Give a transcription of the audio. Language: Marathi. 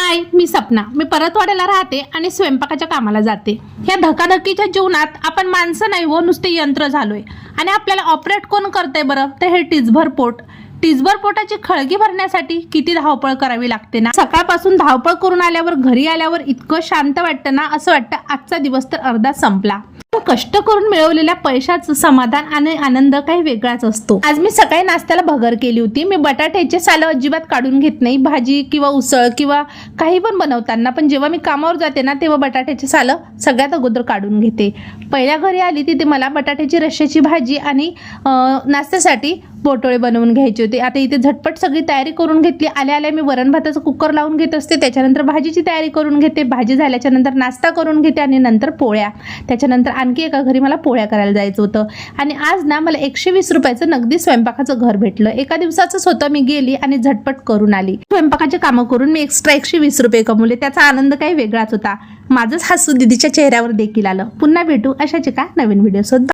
हाय, मी सपना. मी परतवाड्याला राहते आणि स्वयंपाकाच्या कामाला जाते. ह्या धकाधकीच्या जीवनात आपण माणसं नाही हो, नुसते यंत्र झालोय. आणि आपल्याला ऑपरेट कोण करतंय बरं? तर हे टिचभर पोट. टिचभर पोटाची खळगी भरण्यासाठी किती धावपळ करावी लागते ना. सकाळपासून धावपळ करून आल्यावर घरी आल्यावर इतकं शांत वाटतं ना, असं वाटतं आजचा दिवस तर अर्धा संपला. कष्ट करून मिळवलेल्या पैशाचं समाधान आणि आनंद काही वेगळाच असतो. आज मी सकाळी नाश्त्याला भगर केली होती. मी बटाट्याचे साल अजिबात काढून घेत नाही भाजी किंवा उसळ किंवा काही पण बनवताना, पण जेव्हा मी कामावर जाते ना तेव्हा बटाट्याचे साल सगळ्यात अगोदर काढून घेते. पहिल्या घरी आली तिथे मला बटाट्याची रश्श्याची भाजी आणि नाश्त्यासाठी बोटोळे बनवून घ्यायचे होते. आता इथे झटपट सगळी तयारी करून घेतली. आल्या आल्या मी वरण भाताचं कुकर लावून घेत असते, त्याच्यानंतर भाजीची तयारी करून घेते. भाजी झाल्याच्या नंतर नाश्ता करून घेते आणि नंतर पोळ्या. त्याच्यानंतर आणखी एका घरी मला पोळ्या करायला जायचं होतं. आणि आज ना मला 120 रुपयाचं नगदी स्वयंपाकाचं घर भेटलं. एका दिवसाचंच होतं. मी गेली आणि झटपट करून आली. स्वयंपाकाचे कामं करून मी एक्स्ट्रा 120 रुपये कमवले. त्याचा आनंद काही वेगळाच होता. माझंच हसू दीदीच्या चेहऱ्यावर देखील आलं. पुन्हा भेटू अशाच एका नवीन व्हिडिओ सोबत.